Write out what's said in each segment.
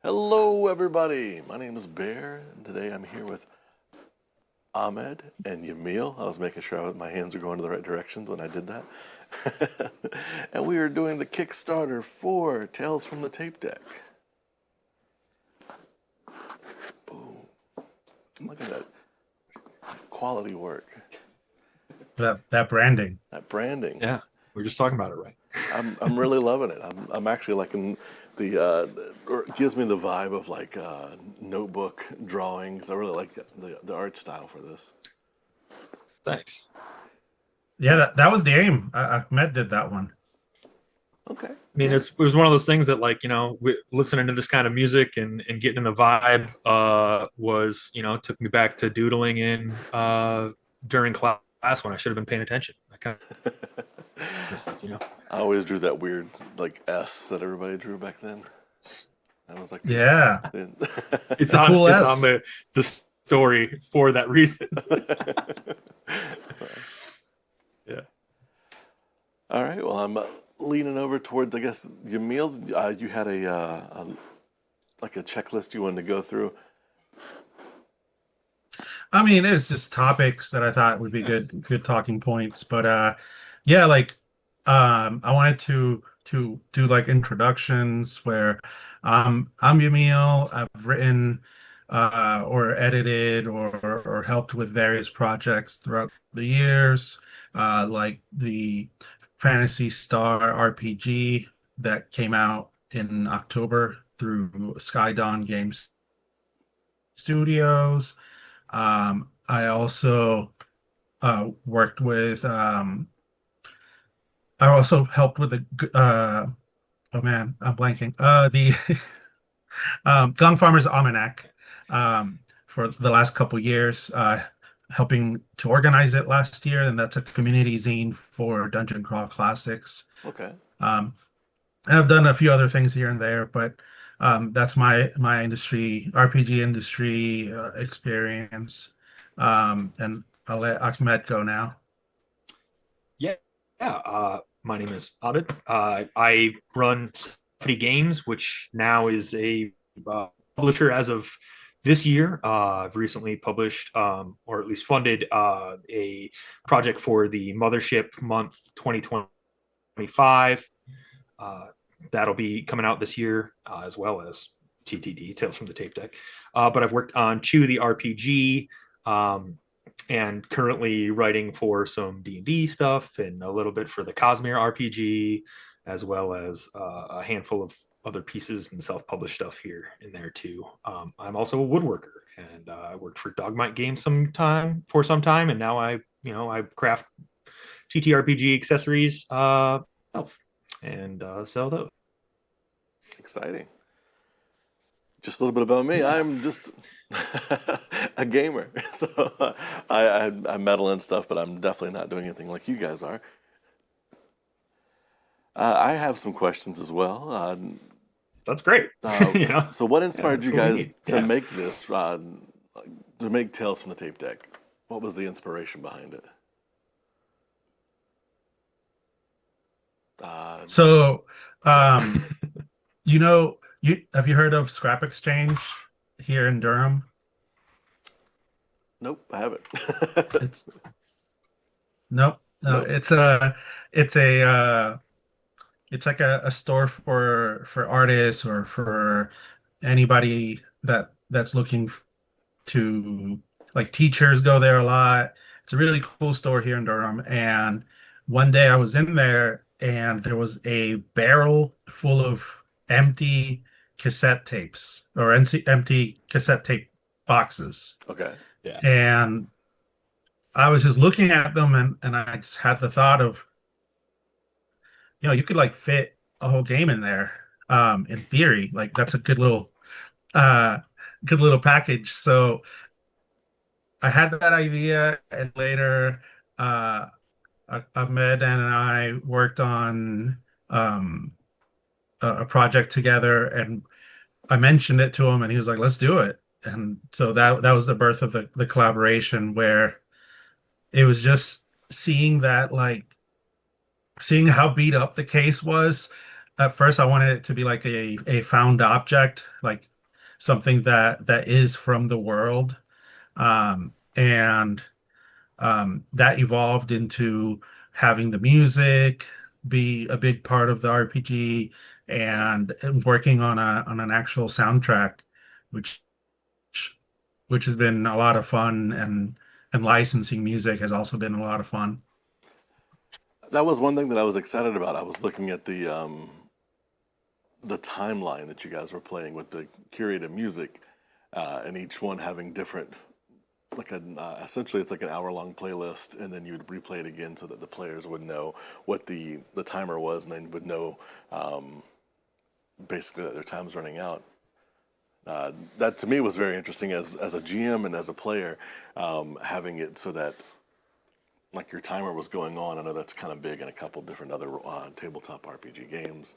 Hello, everybody. My name is Bear, and today I'm here with Ahmed and Yamil. I was making sure my hands were going to the right directions when I did that. And we are doing the Kickstarter for Tales from the Tape Deck. Boom. Look at that quality work. That branding. That branding. Yeah, we're just talking about it, right? I'm really loving it. I'm actually liking or it gives me the vibe of like notebook drawings. I really like the art style for this. Thanks. Yeah, that was the aim. Ahmed did that one. Okay. I mean, it was one of those things that, like, listening to this kind of music and getting in the vibe was, took me back to doodling in during class when I should have been paying attention. I kind of stuff. I always drew that weird like S that everybody drew back then. That was like Yeah, It's a on cool it's S. on the story for that reason. Yeah. All right. Well, I'm leaning over towards, I guess, Yamil. You had like a checklist you wanted to go through. I mean, it's just topics that I thought would be good talking points. But yeah, like I wanted to do like introductions where I'm Yamil. I've written or edited or helped with various projects throughout the years, like the Fantasy Star RPG that came out in October through Skydawn Games Studios. I also worked with I also helped with oh man, I'm blanking. The Gong Farmer's Almanac for the last couple years, helping to organize it last year, and that's a community zine for Dungeon Crawl Classics. Okay. And I've done a few other things here and there, but that's my industry, RPG industry experience. And I'll let Ahmed go now. Yeah. Yeah. My name is Ahmed. I run City Games, which now is a publisher as of this year. I've recently published, or at least funded, a project for the Mothership Month 2025. That'll be coming out this year, as well as TTD, Tales from the Tape Deck. But I've worked on Chew the RPG, and currently writing for some D&D stuff and a little bit for the Cosmere RPG, as well as a handful of other pieces and self-published stuff here and there too. I'm also a woodworker, and I worked for Dogmite Games for some time, and now I craft TTRPG accessories myself and sell those. Exciting. Just a little bit about me. Yeah. I'm just a gamer. So I meddle in stuff, but I'm definitely not doing anything like you guys are. I have some questions as well. That's great. So what inspired that's you what we guys need. to Yeah. make this, to make Tales from the Tape Deck? What was the inspiration behind it? So, um, you have you heard of Scrap Exchange here in Durham? Nope, I haven't. It's nope, no, Nope. it's a it's like a store for artists or for anybody that's looking to, like, teachers go there a lot. It's a really cool store here in Durham. And one day I was in there and there was a barrel full of empty cassette tapes or empty cassette tape boxes. Okay. Yeah. And I was just looking at them and I just had the thought of, you could like fit a whole game in there. In theory, like that's a uh good little package. So I had that idea, and later uh Ahmed and I worked on a project together, and I mentioned it to him and he was like, let's do it. And so that was the birth of the collaboration, where it was just seeing how beat up the case was. At first, I wanted it to be like a found object, like something that is from the world, and that evolved into having the music be a big part of the RPG and working on an actual soundtrack, which which has been a lot of fun, and licensing music has also been a lot of fun. That was one thing that I was excited about. I was looking at the timeline that you guys were playing with the curated music, and each one having different, like essentially it's like an hour-long playlist, and then you would replay it again so that the players would know what the timer was, and then would know basically that their time's running out. That to me was very interesting as a GM and as a player, having it so that like your timer was going on. I know that's kind of big in a couple different other tabletop RPG games.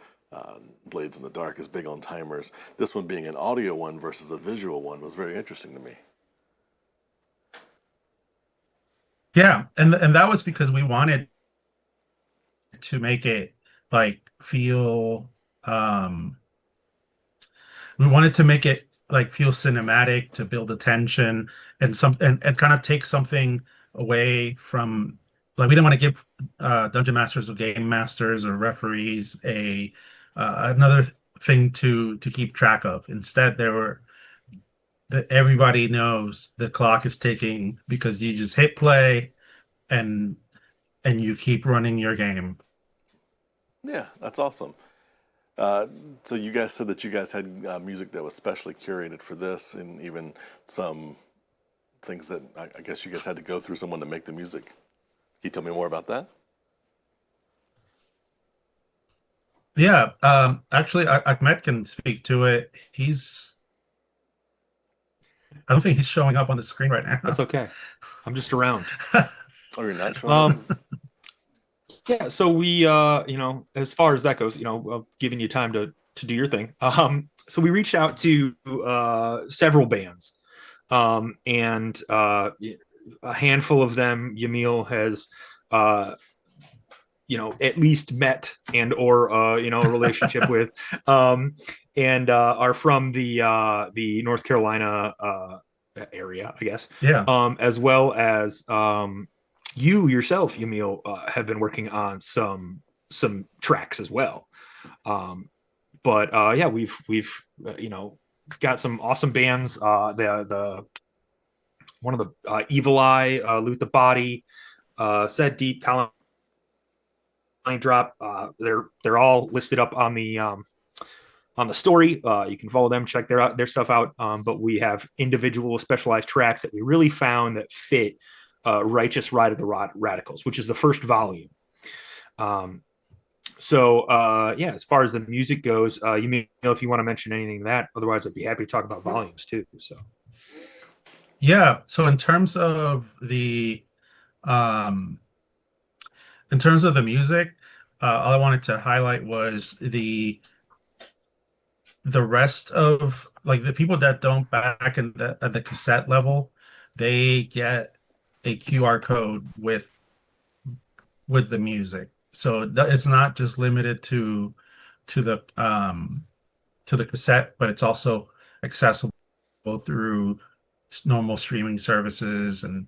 Blades in the Dark is big on timers. This one being an audio one versus a visual one was very interesting to me. Yeah, and that was because we wanted to make it like feel we wanted to make it like feel cinematic, to build attention, and kind of take something away from, like, we didn't want to give dungeon masters or game masters or referees a another thing to keep track of. Instead, there were that everybody knows the clock is ticking because you just hit play and you keep running your game. Yeah, that's awesome. So you guys said that you guys had music that was specially curated for this, and even some things that I guess you guys had to go through someone to make the music. Can you tell me more about that? Yeah, actually, Ahmed can speak to it. I don't think he's showing up on the screen right now. That's okay. I'm just around. Oh, you're not showing up? Yeah, so we as far as that goes, giving you time to do your thing. So we reached out to several bands, and a handful of them Yamil has at least met and or a relationship with, and are from the North Carolina area, I guess. Yeah. As well as you yourself, Yamil, have been working on some tracks as well. But yeah, we've got some awesome bands. The one of the Evil Eye, Loot the Body, Set Deep, Colony Drop. They're all listed up on the story. You can follow them, check their stuff out. But we have individual specialized tracks that we really found that fit Righteous Ride of the Radicals, which is the first volume. So yeah, as far as the music goes, you may know if you want to mention anything of that. Otherwise, I'd be happy to talk about volumes too. So Yeah. So in terms of the music, all I wanted to highlight was the rest of, like, the people that don't back in at the cassette level, they get a QR code with the music. So it's not just limited to the cassette, but it's also accessible through normal streaming services, and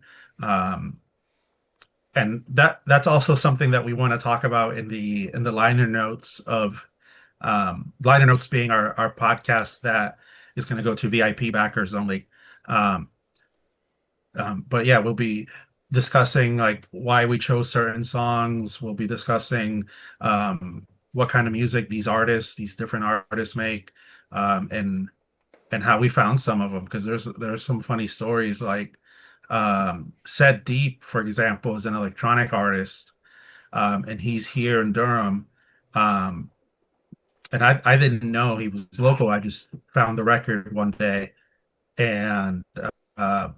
that's also something that we want to talk about in the liner notes of liner notes being our podcast that is going to go to VIP backers only. But yeah, we'll be discussing like why we chose certain songs. We'll be discussing what kind of music these different artists make, and how we found some of them, because there's some funny stories. Like Set Deep, for example, is an electronic artist, and he's here in Durham. And I didn't know he was local. I just found the record one day, and uh,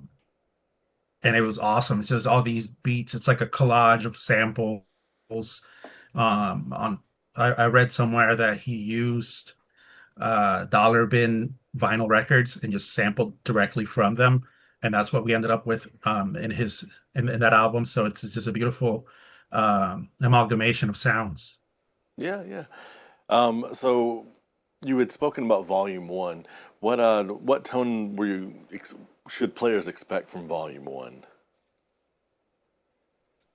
and it was awesome. It's just all these beats. It's like a collage of samples. On I read somewhere that he used dollar bin vinyl records and just sampled directly from them, and that's what we ended up with in that album. So it's just a beautiful amalgamation of sounds. Yeah, yeah. So You had spoken about Volume One. What tone should players expect from Volume One?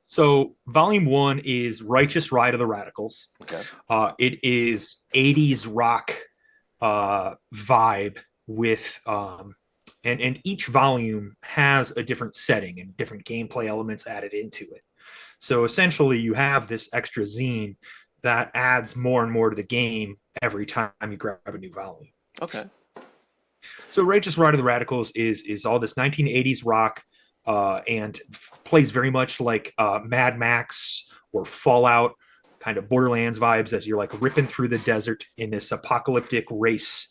So volume one is Righteous Ride of the Radicals. Okay. It is 80s rock vibe with and each volume has a different setting and different gameplay elements added into it. So essentially you have this extra zine that adds more and more to the game every time you grab a new volume. Okay. So Righteous Ride of the Radicals is all this 1980s rock and plays very much like Mad Max or Fallout, kind of Borderlands vibes as you're like ripping through the desert in this apocalyptic race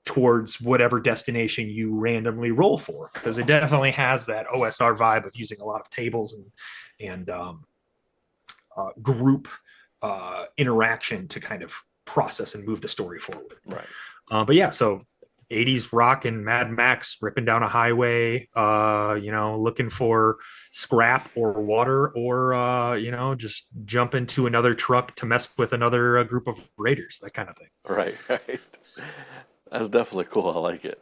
towards whatever destination you randomly roll for, because it definitely has that OSR vibe of using a lot of tables and group interaction to kind of process and move the story forward. Right. But yeah, so 80s rock and Mad Max ripping down a highway, looking for scrap or water, or just jump into another truck to mess with another group of raiders, that kind of thing. Right. That's definitely cool. I like it.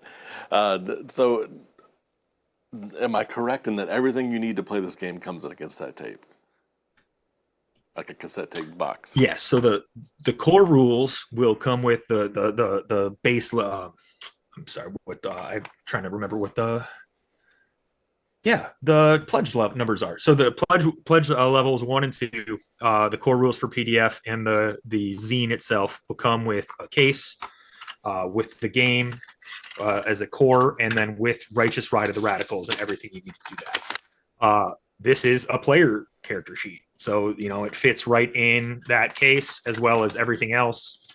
So, am I correct in that everything you need to play this game comes in a cassette tape? Like a cassette tape box? Yes. So the core rules will come with the base. I'm sorry, I'm trying to remember what the pledge numbers are. So the pledge levels 1 and 2, the core rules for PDF and the zine itself will come with a case, with the game as a core, and then with Righteous Ride of the Radicals and everything you need to do that. This is a player character sheet, so it fits right in that case as well as everything else.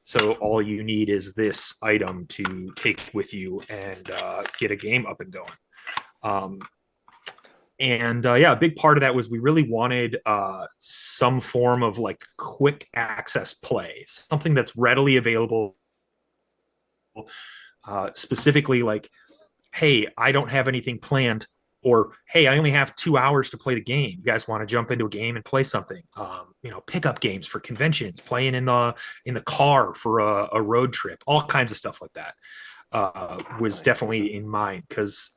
So all you need is this item to take with you and get a game up and going. A big part of that was we really wanted some form of like quick access play, something that's readily available. Specifically like, hey, I don't have anything planned, or hey, I only have 2 hours to play the game. You guys want to jump into a game and play something? Pickup games for conventions, playing in the car for a road trip, all kinds of stuff like that was definitely in mind, because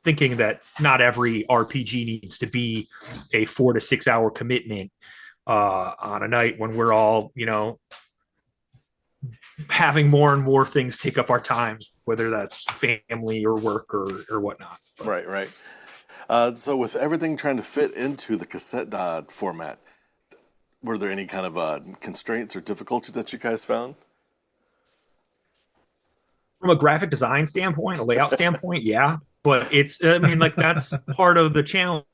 thinking that not every RPG needs to be a 4 to 6 hour commitment on a night when we're all, having more and more things take up our time, whether that's family or work or whatnot. Right. So with everything trying to fit into the cassette format, were there any kind of constraints or difficulties that you guys found? From a graphic design standpoint, a layout standpoint, yeah. But that's part of the challenge,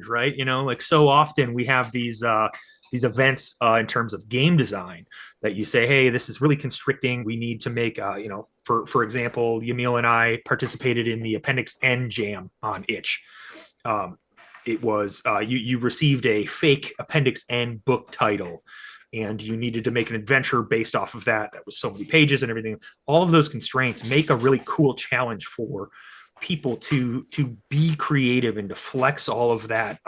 right? So often we have these events in terms of game design that you say, hey, this is really constricting. We need to make, for example, Yamil and I participated in the Appendix N jam on Itch. It was you received a fake Appendix N book title, and you needed to make an adventure based off of that. That was so many pages and everything. All of those constraints make a really cool challenge for people to be creative and to flex all of that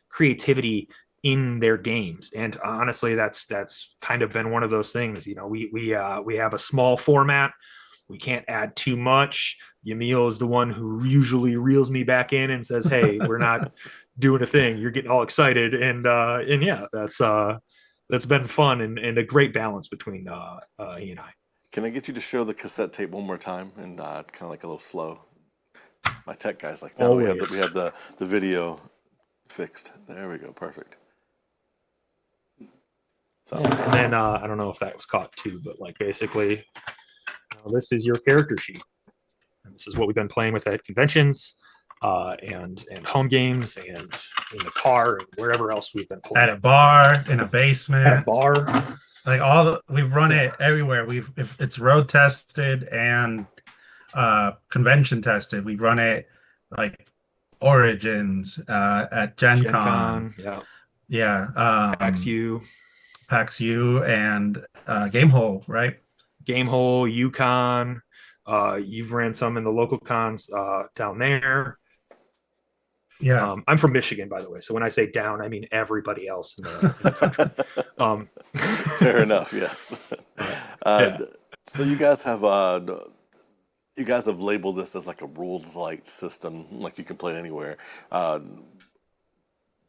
creativity in their games. And honestly, that's kind of been one of those things. We have a small format. We can't add too much. Yamil is the one who usually reels me back in and says, hey, we're not doing a thing. You're getting all excited. And yeah, that's been fun and a great balance between he and I. Can I get you to show the cassette tape one more time and kind of like a little slow? My tech guy's like, no, we have the video fixed. There we go. Perfect. So, yeah, and then I don't know if that was caught too, but like basically, this is your character sheet. And this is what we've been playing with at conventions and home games and in the car and wherever else we've been playing. At a bar, in a basement. At a bar. Like we've run it everywhere. If it's road tested and convention tested. We've run it like Origins at Gen Con. Yeah. PAX U and Gamehole, right? Gamehole, Yukon. You've ran some in the local cons down there. Yeah. I'm from Michigan, by the way, so when I say down, I mean everybody else in the country. Um, Fair enough. Yes. yeah. So you guys have labeled this as like a rules light system, like you can play anywhere. Uh,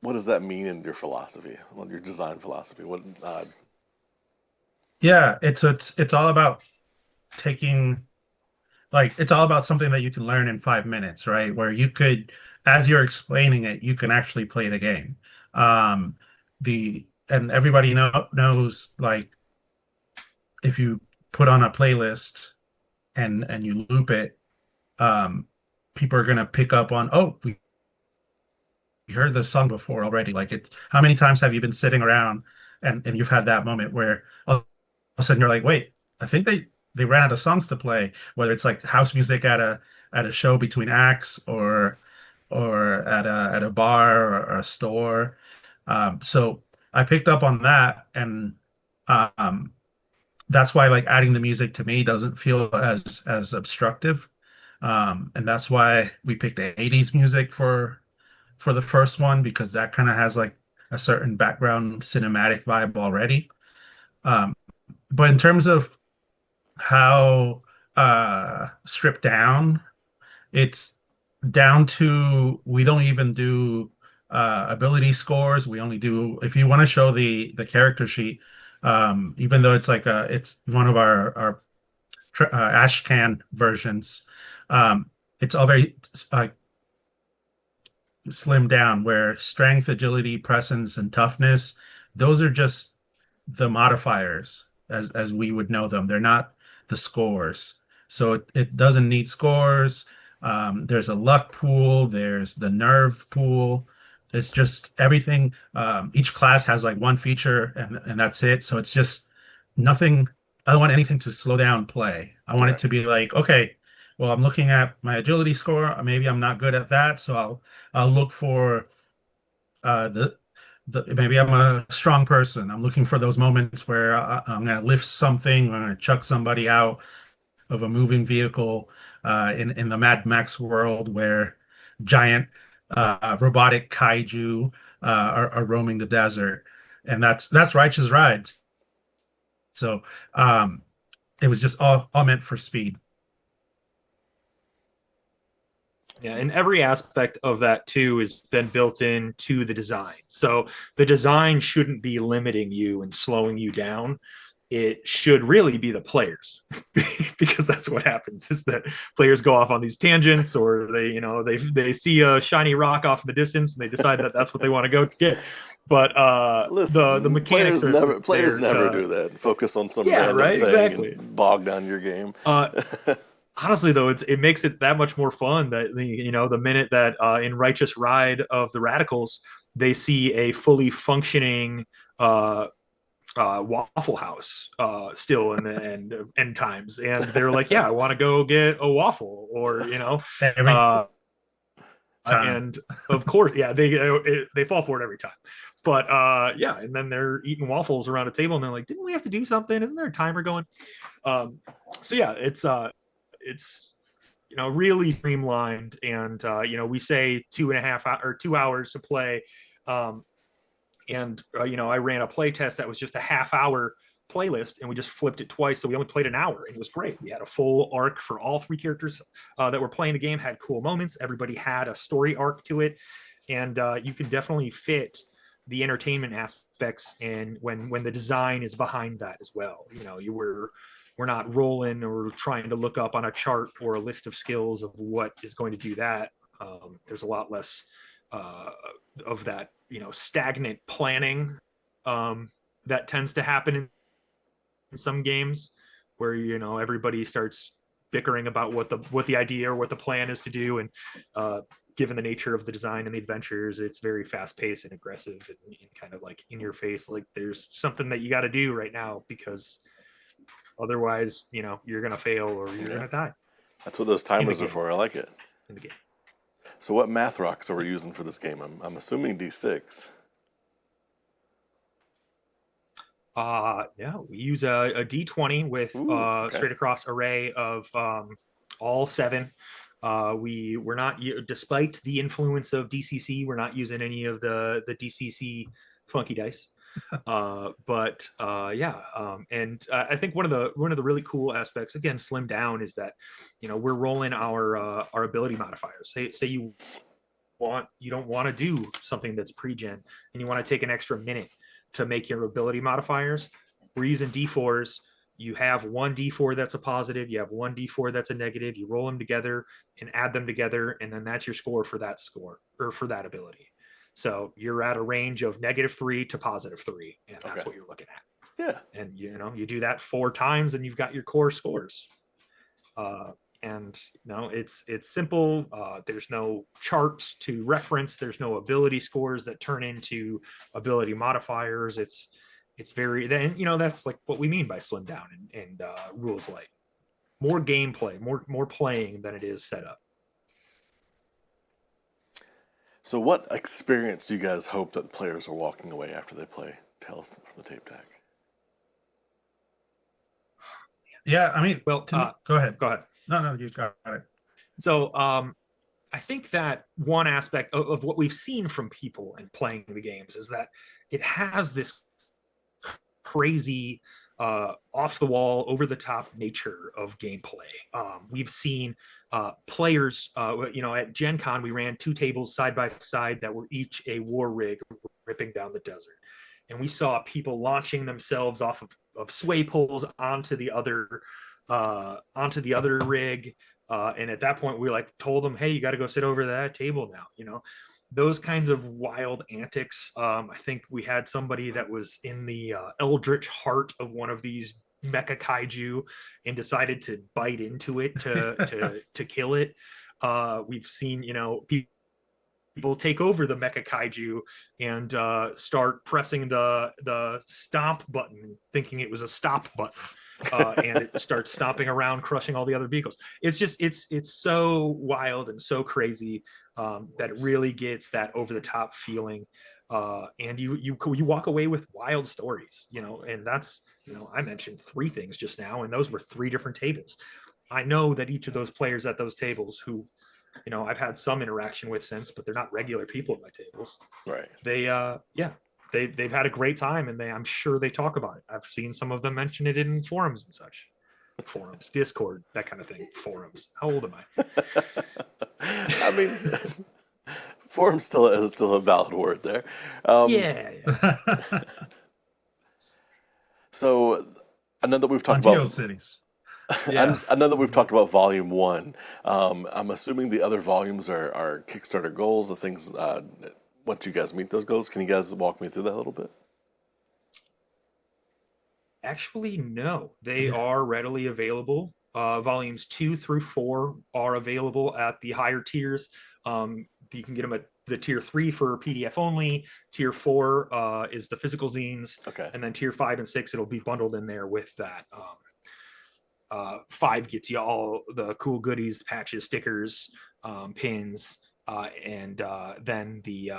what does that mean in your philosophy, well, your design philosophy? What? Yeah, it's all about taking like it's all about something that you can learn in 5 minutes, right? Where you could, as you're explaining it, you can actually play the game. Um, the and everybody knows like if you put on a playlist and you loop it, um, people are gonna pick up on, oh, we heard this song before already. Like it's how many times have you been sitting around and you've had that moment where all of a sudden you're like, wait, I think they ran out of songs to play, whether it's like house music at a show between acts or at a bar or a store. So I picked up on that, and um, that's why like adding the music to me doesn't feel as obstructive. And that's why we picked the 80s music for the first one, because that kind of has like a certain background cinematic vibe already. Um, but in terms of how stripped down, it's down to we don't even do ability scores. We only do if you want to show the character sheet, even though it's like it's one of our ash can versions. It's all very slimmed down, where strength, agility, presence, and toughness, those are just the modifiers as we would know them. They're not the scores. So it doesn't need scores. There's a luck pool, there's the nerve pool. It's just everything. Each class has like one feature and that's it. So it's just nothing. I don't want anything to slow down play. I want it Right. to be like, okay, well, I'm looking at my agility score. Maybe I'm not good at that. So I'll look for the maybe I'm a strong person. I'm looking for those moments where I'm going to lift something, I'm going to chuck somebody out of a moving vehicle in the Mad Max world where giant robotic kaiju are roaming the desert, and that's Righteous Rides. So it was just all meant for speed. Yeah, and every aspect of that too has been built into the design. So the design shouldn't be limiting you and slowing you down. It should really be the players, because that's what happens is that players go off on these tangents, or they see a shiny rock off in the distance and they decide that that's what they want to go get. But the Listen, mechanics are players there never to, do that. Focus on some yeah, random right, thing exactly. and bog down your game. Honestly though, it makes it that much more fun that the minute that in Righteous Ride of the Radicals they see a fully functioning Waffle House still in the end times, and they're like, yeah, I want to go get a waffle, or Every uh time. and of course, yeah, they fall for it every time. But yeah, and then they're eating waffles around a table and they're like, didn't we have to do something? Isn't there a timer going? um so yeah, it's really streamlined, and we say 2.5 or 2 hours to play. Um and I ran a play test that was just a half hour playlist, and we just flipped it twice, so we only played an hour, and it was great. We had a full arc for all three characters that were playing the game, had cool moments, everybody had a story arc to it, and you can definitely fit the entertainment aspects in when the design is behind that as well. We're not rolling or trying to look up on a chart or a list of skills of what is going to do that. There's a lot less uh, of that, stagnant planning that tends to happen in some games, where everybody starts bickering about what the idea or what the plan is to do, and given the nature of the design and the adventures, it's very fast paced and aggressive, and kind of like in your face, like there's something that you got to do right now, because otherwise you're gonna fail or you're Yeah, gonna die that's what those in the timers are game for. I like it. in the game. So, what math rocks are we using for this game? I'm assuming D6. Yeah, we use a D20 with Ooh, okay. straight across array of all seven We're not, despite the influence of DCC, we're not using any of the DCC funky dice. And I think one of the really cool aspects, again, slimmed down, is that we're rolling our ability modifiers. Say you don't want to do something that's pre-gen and you want to take an extra minute to make your ability modifiers. We're using D4s. You have one D4 that's a positive, you have one D4 that's a negative, you roll them together and add them together, and then that's your score for that ability. So you're at a range of -3 to +3, and that's what you're looking at. Yeah. And you do that 4 times and you've got your core scores. It's simple. There's no charts to reference. There's no ability scores that turn into ability modifiers. It's very, then that's like what we mean by slim down and rules light. More gameplay, more playing than it is setup. So what experience do you guys hope that players are walking away after they play Tales from the Tape Deck? Yeah, I mean, well, go ahead. Go ahead. No, you got it. So I think that one aspect of what we've seen from people and playing the games is that it has this crazy off the wall, over the top nature of gameplay. We've seen players, at Gen Con, we ran 2 tables side by side that were each a war rig ripping down the desert. And we saw people launching themselves off of sway poles onto the other rig. And at that point, we told them, hey, you got to go sit over that table now. Those kinds of wild antics. I think we had somebody that was in the eldritch heart of one of these mecha kaiju and decided to bite into it to kill it. We've seen, people take over the mecha kaiju and start pressing the stomp button, thinking it was a stop button. And it starts stomping around, crushing all the other vehicles. It's just it's so wild and so crazy that it really gets that over the top feeling. And you walk away with wild stories, and that's, I mentioned 3 things just now, and those were 3 different tables. I know that each of those players at those tables, who I've had some interaction with since, but they're not regular people at my tables. Right. They've had a great time, and I'm sure they talk about it. I've seen some of them mention it in forums and such. Forums, Discord, that kind of thing. Forums. How old am I? I mean, forum still is a valid word there. Yeah. So I know that we've talked on about GeoCities. Yeah. I know that we've talked about Volume 1. I'm assuming the other volumes are Kickstarter goals, the things. Once you guys meet those goals, can you guys walk me through that a little bit? Actually, no. They are readily available. Volumes 2 through 4 are available at the higher tiers. You can get them at the tier 3 for PDF only. Tier 4 is the physical zines. Okay. And then tier 5 and 6, it'll be bundled in there with that. 5 gets you all the cool goodies, patches, stickers, pins. And then the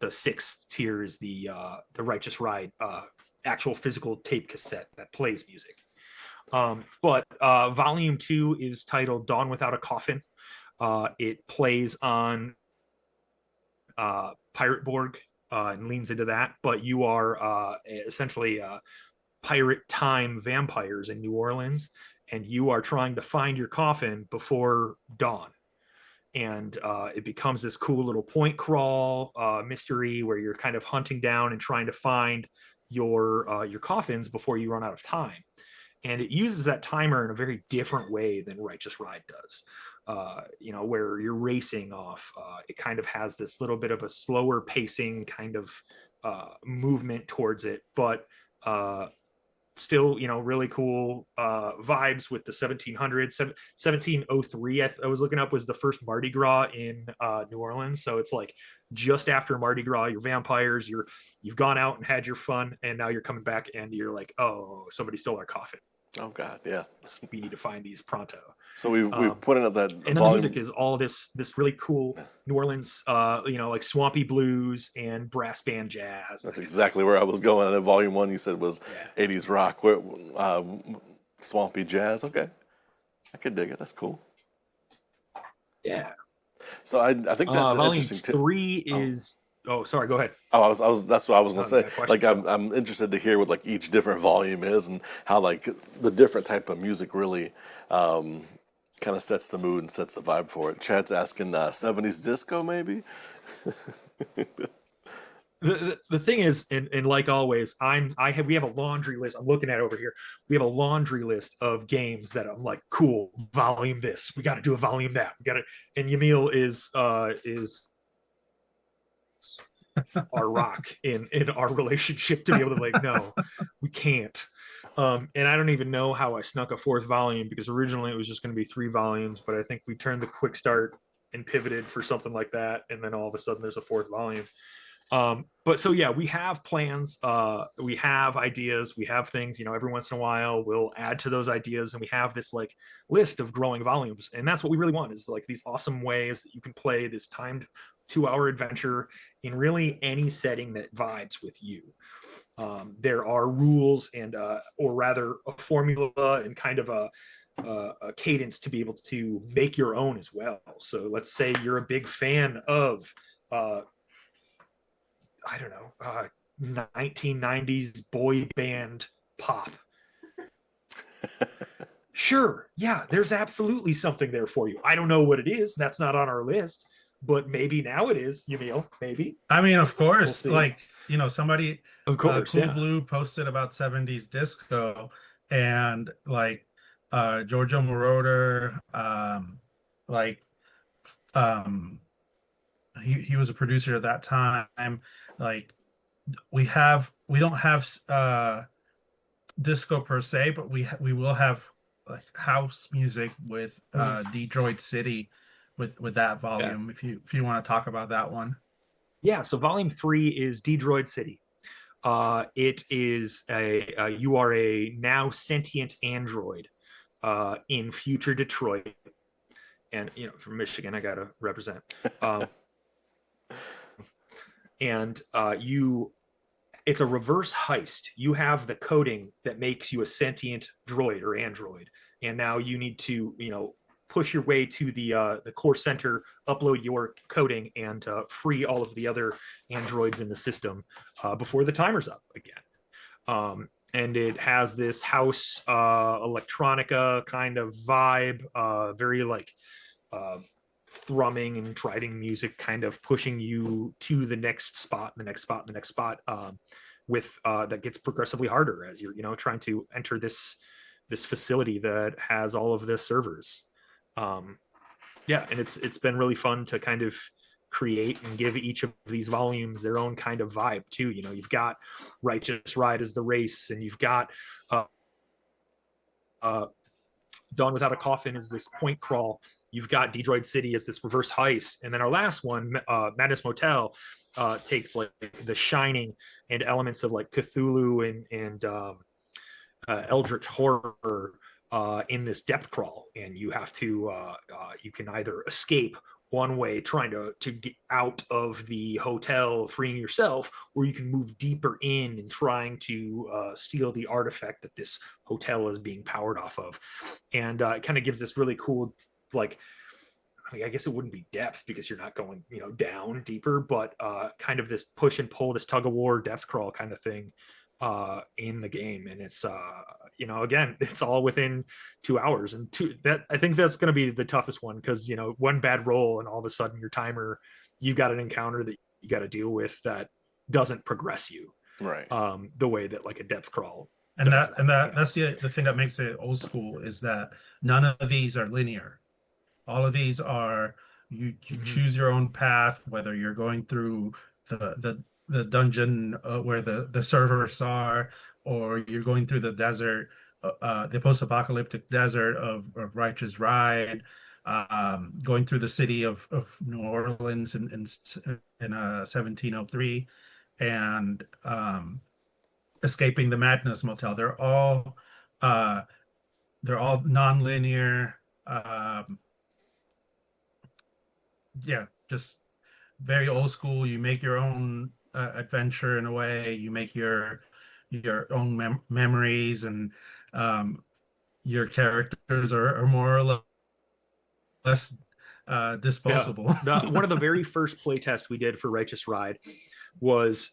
6th tier is the Righteous Ride actual physical tape cassette that plays music. But Volume 2 is titled Dawn Without a Coffin. It plays on Pirate Borg and leans into that, but you are essentially pirate time vampires in New Orleans, and you are trying to find your coffin before dawn. And it becomes this cool little point crawl mystery where you're kind of hunting down and trying to find your coffins before you run out of time. And it uses that timer in a very different way than Righteous Ride does. Where you're racing off. It kind of has this little bit of a slower pacing kind of movement towards it, but still, really cool vibes with the 1700s. 1703, I was looking up, was the first Mardi Gras in New Orleans. So it's like just after Mardi Gras, you're vampires, you've gone out and had your fun, and now you're coming back and you're like, oh, somebody stole our coffin. Oh God, yeah. We need to find these pronto. So we've put in that and then the music is all this really cool New Orleans, like swampy blues and brass band jazz. That's exactly where I was going. And then Volume 1 you said was 80s rock, swampy jazz. Okay, I could dig it. That's cool. Yeah. So I think that's an Volume interesting tip. 3 is. Oh, sorry. Go ahead. Oh, that's what I was gonna Oh, you say. got a question? Like, I'm interested to hear what like each different volume is and how like the different type of music really kind of sets the mood and sets the vibe for it. Chad's asking 70s disco maybe. The thing is, and like always, we have a laundry list. I'm looking at it over here. We have a laundry list of games that I'm like, cool, volume this. We got to do a volume that. We got to. And Yamil is our rock in our relationship to be able to like, no, we can't. And I don't even know how I snuck a fourth volume because originally it was just going to be 3 volumes, but I think we turned the quick start and pivoted for something like that, and then all of a sudden there's a fourth volume. But so yeah, we have plans, we have ideas, we have things, every once in a while we'll add to those ideas, and we have this like list of growing volumes, and that's what we really want, is like these awesome ways that you can play this timed 2-hour adventure in really any setting that vibes with you. There are rules and or rather a formula and kind of a cadence to be able to make your own as well. So let's say you're a big fan of I don't know, 1990s boy band pop. Sure, yeah, there's absolutely something there for you. I don't know what it is. That's not on our list, but maybe now it is, Yamil. Maybe. I mean, of We'll course, see. like, somebody, Of course, Cool yeah. Blue posted about 70s disco, and like Giorgio Moroder, like um he was a producer at that time. Like we don't have disco per se, but we will have like house music with Detroit City with that Yeah. volume, if you want to talk about that one. Yeah, so volume 3 is Detroit City. It is you are a now sentient android in future Detroit, and from Michigan, I gotta represent. And it's a reverse heist. You have the coding that makes you a sentient droid or android, and now you need to push your way to the core center, upload your coding, and free all of the other androids in the system before the timer's up again. And it has this house electronica kind of vibe, very like thrumming and triding music, kind of pushing you to the next spot, the next spot, the next spot, with that gets progressively harder as you're trying to enter this facility that has all of the servers. Yeah, and it's been really fun to kind of create and give each of these volumes their own kind of vibe too. You've got Righteous Ride as the race, and you've got Dawn Without a Coffin is this point crawl. You've got Detroit City as this reverse heist, and then our last one, Madness Motel, takes like The Shining and elements of like Cthulhu and eldritch horror in this depth crawl, and you have to you can either escape one way trying to get out of the hotel freeing yourself, or you can move deeper in and trying to steal the artifact that this hotel is being powered off of. And it kind of gives this really cool, like, I guess it wouldn't be depth because you're not going down deeper, but kind of this push and pull, this tug of war depth crawl kind of thing in the game. And it's again, it's all within 2 hours, and that I think that's going to be the toughest one, because one bad roll and all of a sudden your timer, you've got an encounter that you got to deal with that doesn't progress you Right. the way that like a depth crawl And does that's the thing that makes it old school, is that none of these are linear. All of these are you choose your own path, whether you're going through the dungeon where the servers are, or you're going through the desert, the post-apocalyptic desert of Righteous Ride, going through the city of New Orleans in 1703, and escaping the Madness Motel. Uh, they're all non-linear. Yeah, just very old school. You make your own adventure in a way. You make your own memories, and your characters are more or less disposable. One of the very first play tests we did for Righteous Ride was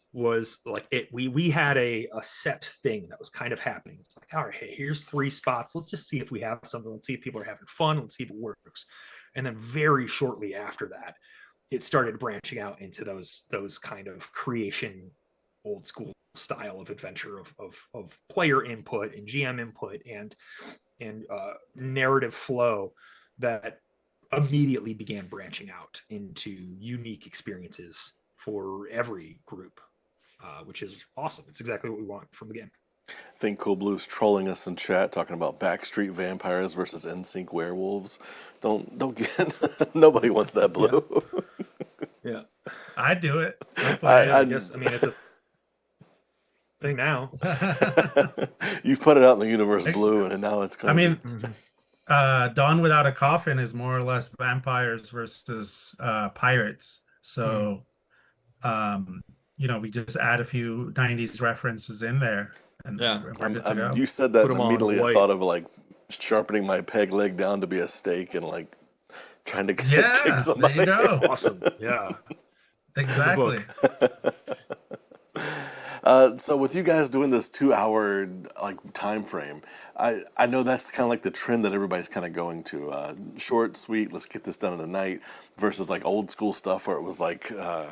like it. We had a set thing that was kind of happening. It's like, all right, hey, here's 3 spots. Let's just see if we have something. Let's see if people are having fun. Let's see if it works. And then very shortly after that, it started branching out into those kind of creation, old school style of adventure of player input and GM input and narrative flow that immediately began branching out into unique experiences for every group, which is awesome. It's exactly what we want from the game. I think Cool Blue's trolling us in chat talking about backstreet vampires versus NSYNC werewolves. Don't get nobody wants that, Blue. Yeah. I'd do it. I guess. I mean, it's a thing now. You've put it out in the universe, Blue, and now it's going. I mean, Dawn Without a Coffin is more or less vampires versus pirates. So, we just add a few 90s references in there. And we're good to go. You said that, Put 'em and immediately on I thought of like sharpening my peg leg down to be a stake and like trying to kick somebody. There you go. Awesome. Yeah. Exactly. So with you guys doing this 2-hour like time frame, I know that's kind of like the trend that everybody's kind of going to. Short, sweet, let's get this done in a night versus like old school stuff where it was like,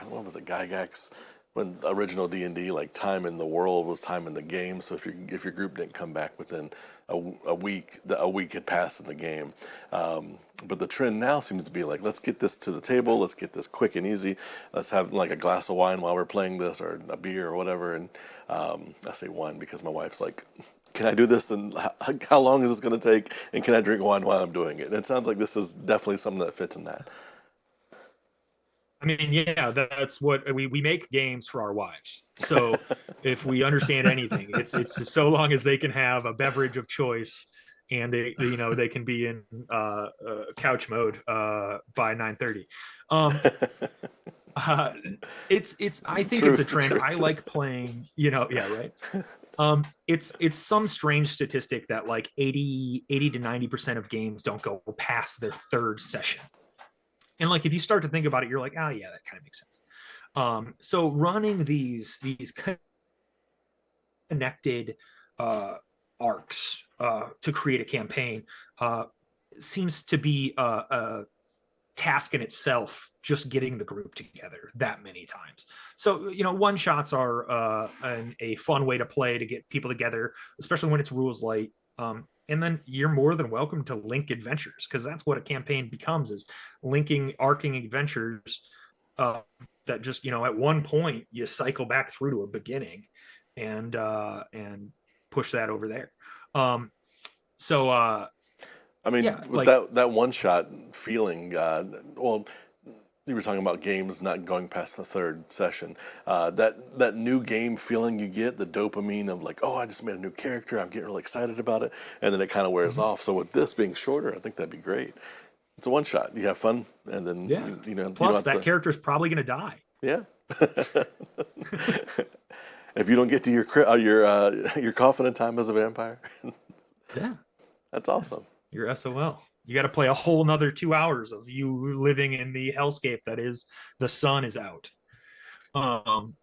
what was it, Gygax? When original D&D, like time in the world was time in the game. So if your group didn't come back within a week had passed in the game. But the trend now seems to be like, let's get this to the table. Let's get this quick and easy. Let's have like a glass of wine while we're playing this, or a beer or whatever. And I say wine because my wife's like, can I do this? And how long is this going to take? And can I drink wine while I'm doing it? And it sounds like this is definitely something that fits in that. I mean, yeah, that's what we make games for our wives. So if we understand anything, it's so long as they can have a beverage of choice and they can be in couch mode by 9:30. It's I think it's a trend. I like playing, right. It's some strange statistic that like 80 to 90% of games don't go past their 3rd session. And like, if you start to think about it, you're like, oh yeah, that kind of makes sense. So running these connected arcs to create a campaign seems to be a task in itself, just getting the group together that many times. So, one shots are a fun way to play to get people together, especially when it's rules light. And then you're more than welcome to link adventures, because that's what a campaign becomes, is arcing adventures that just, at one point you cycle back through to a beginning and push that over there. I mean, with that one shot feeling, you were talking about games not going past the 3rd session. That new game feeling you get, the dopamine of like, oh, I just made a new character, I'm getting really excited about it, and then it kind of wears off. So with this being shorter, I think that'd be great. It's a one shot. You have fun, and then Plus, that character is probably going to die. Yeah. If you don't get to your coffin in time as a vampire. Yeah. That's awesome. You're SOL. You got to play a whole nother 2 hours of you living in the hellscape that is the sun is out. Talk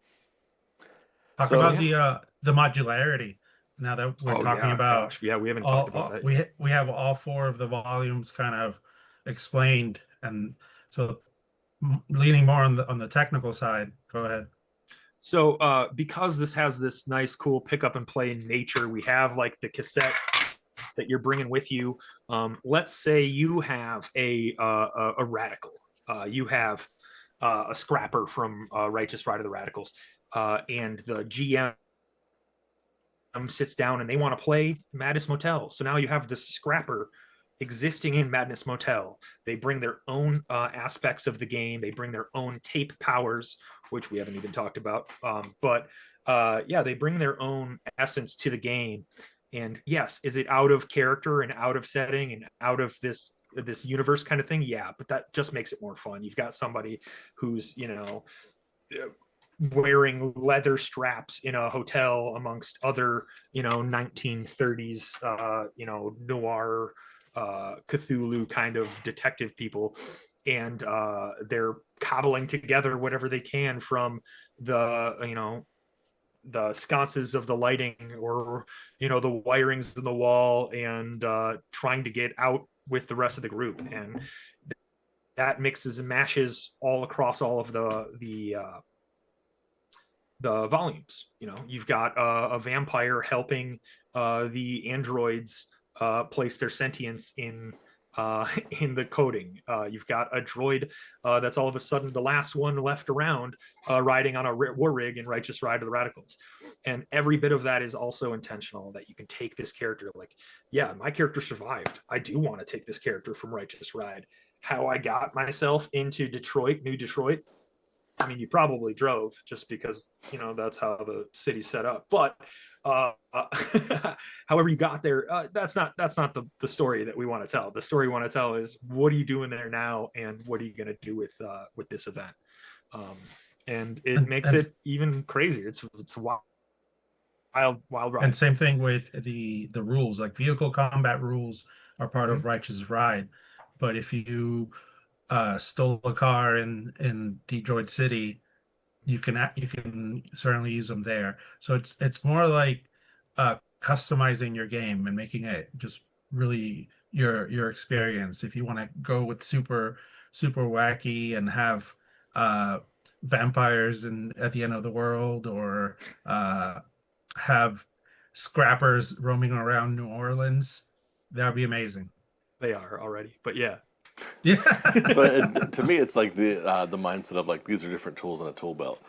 about the modularity. Now that we're talking about, we haven't talked about that. We have all 4 of the volumes kind of explained, and so leaning more on the technical side. Go ahead. So because this has this nice, cool pick up and play nature, we have like the cassette that you're bringing with you. Let's say you have a radical. You have a scrapper from Righteous Ride of the Radicals, and the GM sits down and they want to play Madness Motel. So now you have this scrapper existing in Madness Motel. They bring their own aspects of the game. They bring their own tape powers, which we haven't even talked about. But they bring their own essence to the game. And yes, is it out of character and out of setting and out of this universe kind of thing? Yeah, but that just makes it more fun. You've got somebody who's, wearing leather straps in a hotel amongst other, 1930s, noir, Cthulhu kind of detective people. and they're cobbling together whatever they can from the the sconces of the lighting, or the wirings in the wall, and trying to get out with the rest of the group. And that mixes and mashes all across all of the volumes. You've got a vampire helping the androids place their sentience in in the coding. You've got a droid that's all of a sudden the last one left around, riding on a war rig in Righteous Ride of the Radicals. And every bit of that is also intentional, that you can take this character, like, yeah, my character survived. I do want to take this character from Righteous Ride. How I got myself into Detroit, New Detroit, I mean, you probably drove, just because that's how the city's set up. But however you got there, that's not the story that we want to tell. The story we want to tell is, what are you doing there now, and what are you going to do with this event? And it makes it even crazier. It's wild ride. And same thing with the rules. Like, vehicle combat rules are part of Righteous Ride, but if you stole a car in Detroit City, you can certainly use them there. So it's more like customizing your game and making it just really your experience. If you want to go with super wacky and have vampires at the end of the world, or have scrappers roaming around New Orleans, that'd be amazing. They are already, but yeah. Yeah. So to me, it's like the mindset of, like, these are different tools in a tool belt.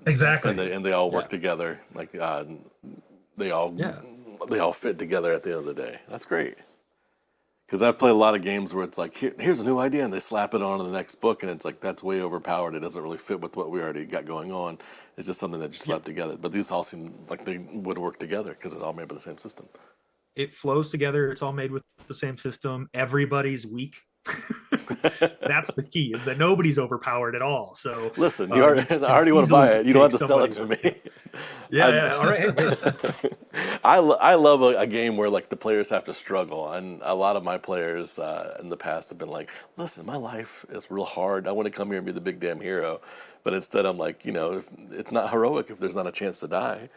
Exactly. And they all work together. Like, they all fit together at the end of the day. That's great. Because I've played a lot of games where it's like, here's a new idea, and they slap it onto the next book, and it's like, that's way overpowered. It doesn't really fit with what we already got going on. It's just something that you slap together. But these all seem like they would work together because it's all made by the same system. It flows together. It's all made with the same system. Everybody's weak. That's the key, is that nobody's overpowered at all. So listen, I already want to buy it. You don't have to sell it to me. Yeah, all right. I love a game where, like, the players have to struggle, and a lot of my players in the past have been like, listen, my life is real hard. I want to come here and be the big damn hero, but instead I'm like, it's not heroic if there's not a chance to die.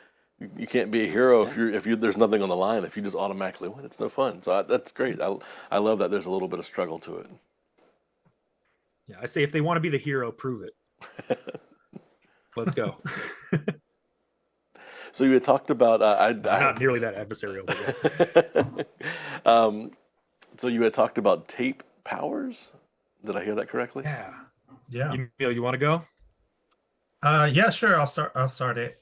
You can't be a hero if there's nothing on the line. If you just automatically win, it's no fun. So that's great. I love that there's a little bit of struggle to it. Yeah, I say, if they want to be the hero, prove it. Let's go. So you had talked about not nearly that adversarial. So you had talked about tape powers. Did I hear that correctly? Yeah. You want to go? Yeah, sure. I'll start it.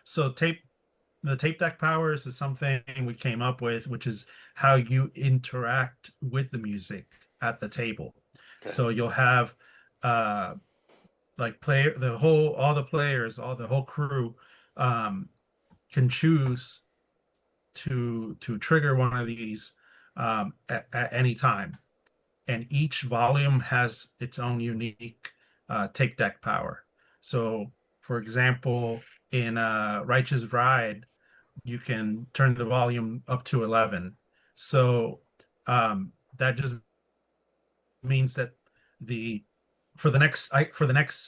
So the tape deck powers is something we came up with, which is how you interact with the music at the table. Okay. So you'll have like the whole crew can choose to trigger one of these at any time, and each volume has its own unique tape deck power. So, for example, in Righteous Ride, you can turn the volume up to 11. So that just means that for the next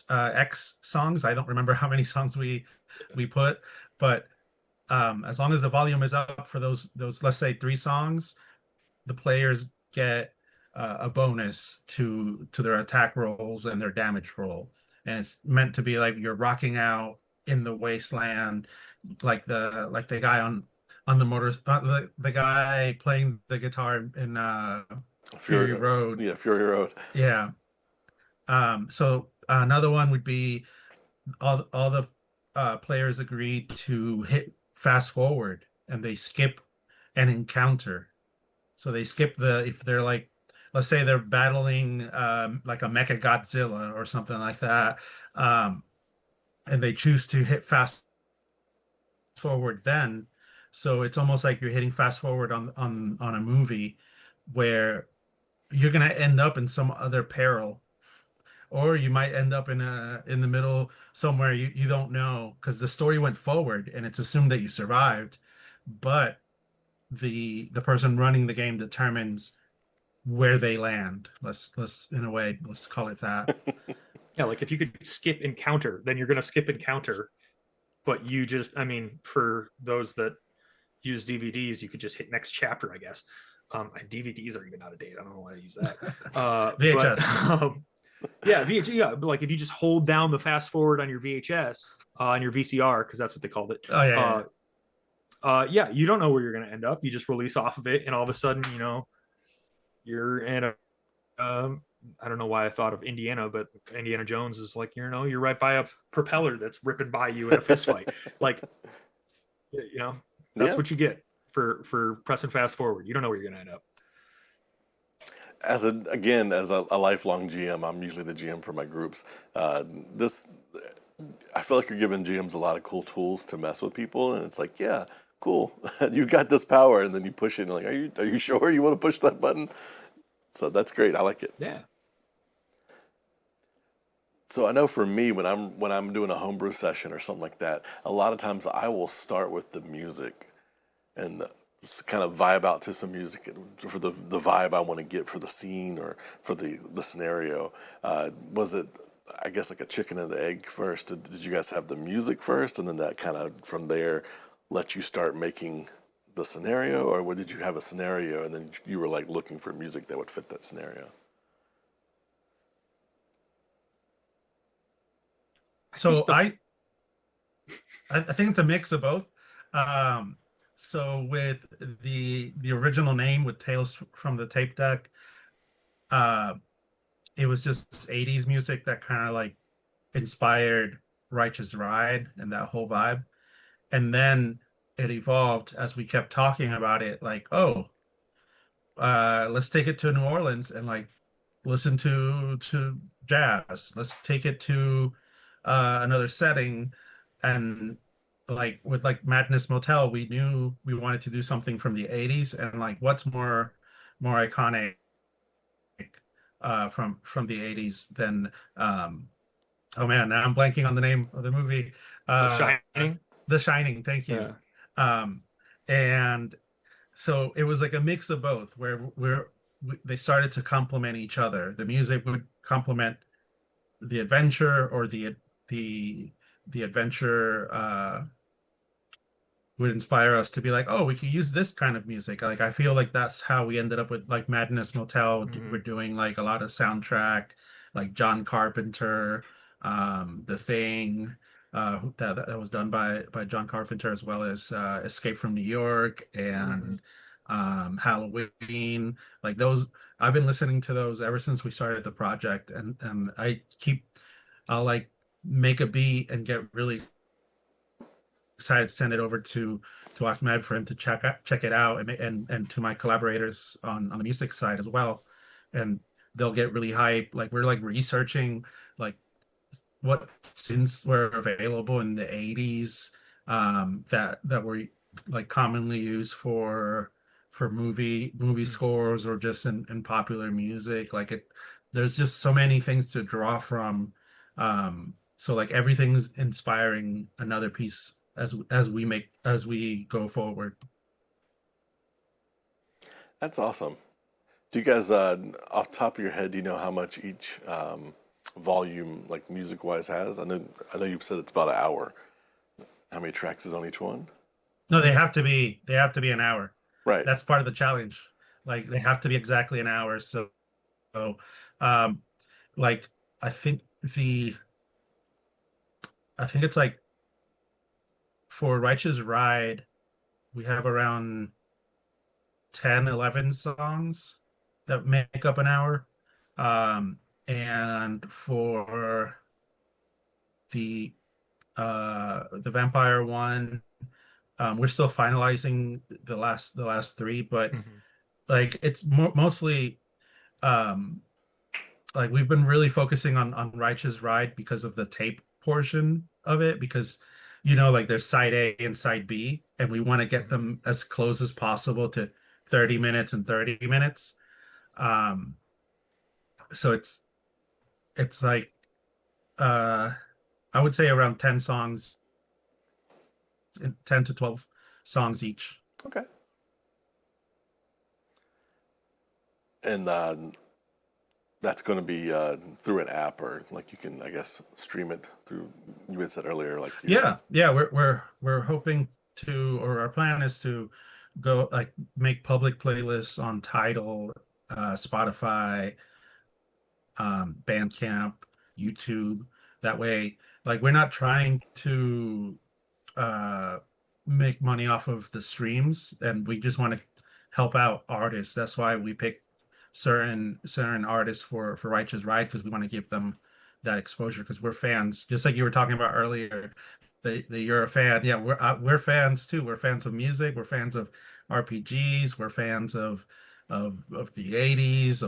X songs, I don't remember how many songs we put, but as long as the volume is up for those let's say 3 songs, the players get a bonus to their attack rolls and their damage roll. And it's meant to be like you're rocking out in the wasteland, like the guy on the motor, the guy playing the guitar in Fury Road. Yeah, Fury Road. Yeah. So another one would be all the players agree to hit fast forward, and they skip an encounter. So they skip if they're like, let's say they're battling like a Mecha Godzilla or something like that, and they choose to hit fast forward then. So it's almost like you're hitting fast forward on a movie where you're gonna end up in some other peril, or you might end up in the middle somewhere you don't know, because the story went forward and it's assumed that you survived, but the person running the game determines where they land. Let's in a way, let's call it that. Yeah, like if you could skip encounter, then you're going to skip encounter. But you just, I mean, for those that use DVDs, you could just hit next chapter, I guess. DVDs are even out of date. I don't know why I use that. VHS. Yeah, VHS. Yeah, but like if you just hold down the fast forward on your VHS, on your VCR, because that's what they called it. Oh yeah, yeah, you don't know where you're going to end up. You just release off of it, and all of a sudden, you know, you're in a I don't know why I thought of Indiana, but Indiana Jones is like, you know, you're right by a propeller that's ripping by you in a fist fight. Like, you know, that's what you get for pressing fast forward. You don't know where you're going to end up. As a lifelong GM, I'm usually the GM for my groups. I feel like you're giving GMs a lot of cool tools to mess with people, and it's like, yeah, cool, you got this power, and then you push it, and like, are you sure you want to push that button? So that's great. I like it. Yeah. So I know for me, when I'm doing a homebrew session or something like that, a lot of times I will start with the music and kind of vibe out to some music for the vibe I want to get for the scene or for the scenario. Was it, I guess, like a chicken and the egg first? Did you guys have the music first, and then that kind of from there let you start making the scenario, or did you have a scenario and then you were like looking for music that would fit that scenario? So I think it's a mix of both. So with the original name, with Tales from the Tape Deck, it was just 80s music that kind of like inspired Righteous Ride and that whole vibe. And then it evolved as we kept talking about it, like, oh, let's take it to New Orleans and like listen to jazz. Let's take it to another setting. And like with like Madness Motel, we knew we wanted to do something from the 80s, and like what's more iconic from the 80s than oh man, now I'm blanking on the name of the movie. Shining. The Shining, thank you. Yeah. And so it was like a mix of both, where they started to complement each other. The music would complement the adventure, or the adventure would inspire us to be like, oh, we could use this kind of music. Like I feel like that's how we ended up with like Madness Motel. We're doing like a lot of soundtrack, like John Carpenter, The Thing, that was done by John Carpenter, as well as Escape from New York and Halloween. Like those, I've been listening to those ever since we started the project, and I'll like make a beat and get really excited, send it over to Ahmed for him to check it out, and to my collaborators on the music side as well, and they'll get really hyped. Like we're like researching like what synths were available in the 80s, that were like commonly used for movie scores, or just in popular music. Like there's just so many things to draw from. So like everything's inspiring another piece as we go forward. That's awesome. Do you guys, off the top of your head, do you know how much each volume, like music-wise, has? I know you've said it's about an hour. How many tracks is on each one? No, they have to be an hour. Right. That's part of the challenge. Like they have to be exactly an hour. So um, like I think it's like for Righteous Ride, we have around 10, 11 songs that make up an hour. And for the vampire one, we're still finalizing the last three, but like it's mostly like we've been really focusing on Righteous Ride because of the tape portion of it, because like there's side A and side B, and we want to get them as close as possible to 30 minutes and 30 minutes. So it's like I would say around 10 songs, 10 to 12 songs each. Okay. and that's going to be through an app, or like you can, I guess, stream it through. You had said earlier, like Yeah, we're hoping to, or our plan is to go like make public playlists on Tidal, Spotify, Bandcamp, YouTube. That way, like we're not trying to uh make money off of the streams, and we just want to help out artists. That's why we pick certain artists for Righteous Ride, because we want to give them that exposure, because we're fans, just like you were talking about earlier. The you're a fan. Yeah, we're fans too. We're fans of music, we're fans of RPGs, we're fans of the 80s,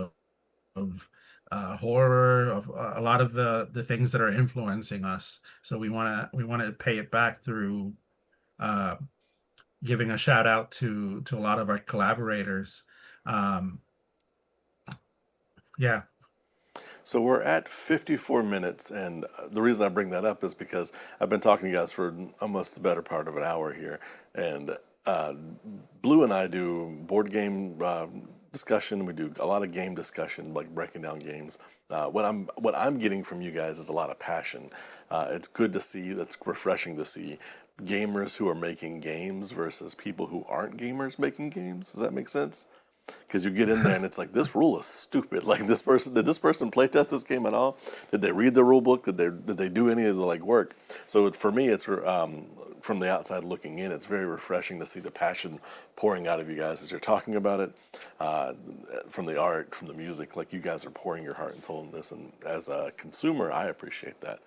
of horror, of a lot of the things that are influencing us. So we want to pay it back through uh, giving a shout out to a lot of our collaborators. Um, yeah, So we're at 54 minutes, and the reason I bring that up is because I've been talking to you guys for almost the better part of an hour here, and uh, Blue and I do board game discussion. We do a lot of game discussion, like breaking down games. What I'm getting from you guys is a lot of passion. It's good to see. That's refreshing to see gamers who are making games versus people who aren't gamers making games. Does that make sense? Because you get in there and it's like, this rule is stupid. Like, did this person play test this game at all? Did they read the rule book? Did they do any of the like work? So for me, it's from the outside looking in, it's very refreshing to see the passion pouring out of you guys as you're talking about it, from the art, from the music. Like, you guys are pouring your heart and soul in this, and as a consumer, I appreciate that.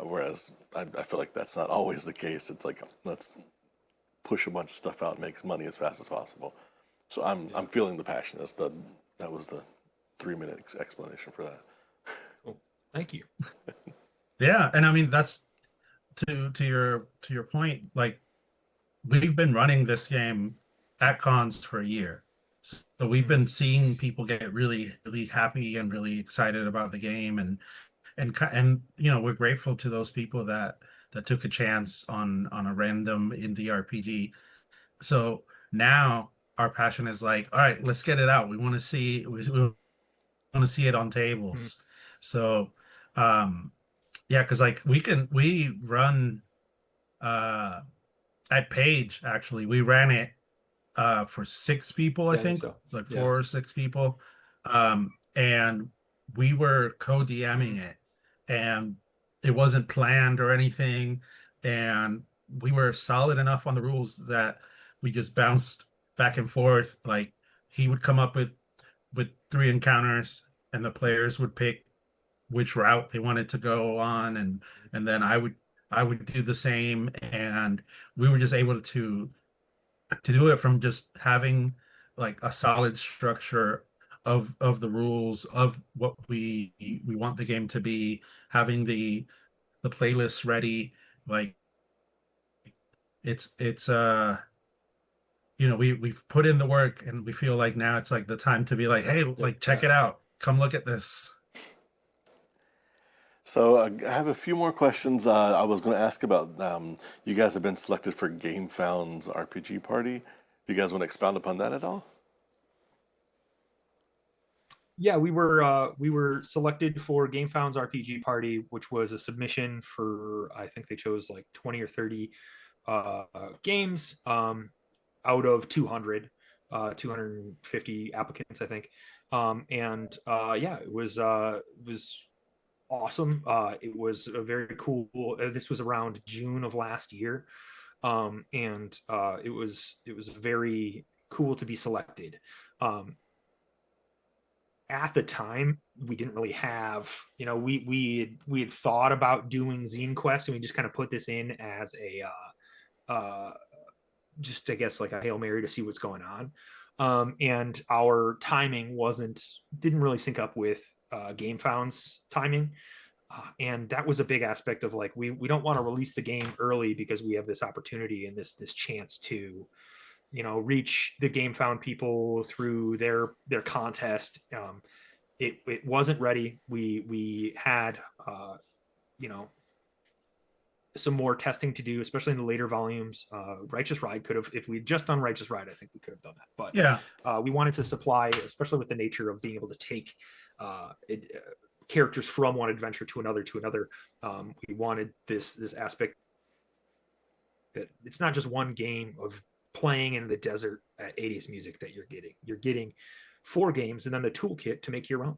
Whereas I feel like that's not always the case. It's like, let's push a bunch of stuff out and make money as fast as possible. So I'm feeling the passion. That was the 3 minute explanation for that. Well, thank you. yeah, and I mean that's to your point. Like we've been running this game at cons for a year, so we've been seeing people get really happy and really excited about the game, and we're grateful to those people that took a chance on a random indie RPG. So now our passion is like, all right, let's get it out. We want to see it on Mhm. tables. So yeah, because like we run uh at Page, actually. We ran it for 6 people, I Yeah, I think think, so. like Yeah. 4 or 6 people. And we were co-DMing Mhm. it, and it wasn't planned or anything. And we were solid enough on the rules that we just bounced back and forth. Like he would come up with 3 encounters, and the players would pick which route they wanted to go on, and then I would do the same, and we were just able to do it from just having like a solid structure of the rules of what we want the game to be, having the playlist ready. Like it's we've put in the work, and we feel like now it's like the time to be like, hey, like check it out, come look at this. So I have a few more questions. I was going to ask about, you guys have been selected for GameFound's RPG party. Do you guys want to expound upon that at all? Yeah, we were selected for GameFound's RPG party, which was a submission for, I think they chose like 20 or 30 games, out of 250 applicants, I think. And yeah, it was awesome. It was a very cool. This was around June of last year, and it was very cool to be selected. Um, at the time, we didn't really have, we had thought about doing Zine Quest, and we just kind of put this in as a just, I guess, like a Hail Mary to see what's going on. And our timing didn't really sync up with GameFound's timing. And that was a big aspect of, like, we don't want to release the game early because we have this opportunity and this chance to, reach the GameFound people through their contest. It wasn't ready. We had, you know some more testing to do, especially in the later volumes. Righteous Ride could have, if we'd just done Righteous Ride, I think we could have done that. But Yeah. we wanted to supply, especially with the nature of being able to take characters from one adventure to another. We wanted this aspect that it's not just one game of playing in the desert at 80s music that you're getting. You're getting 4 games and then the toolkit to make your own.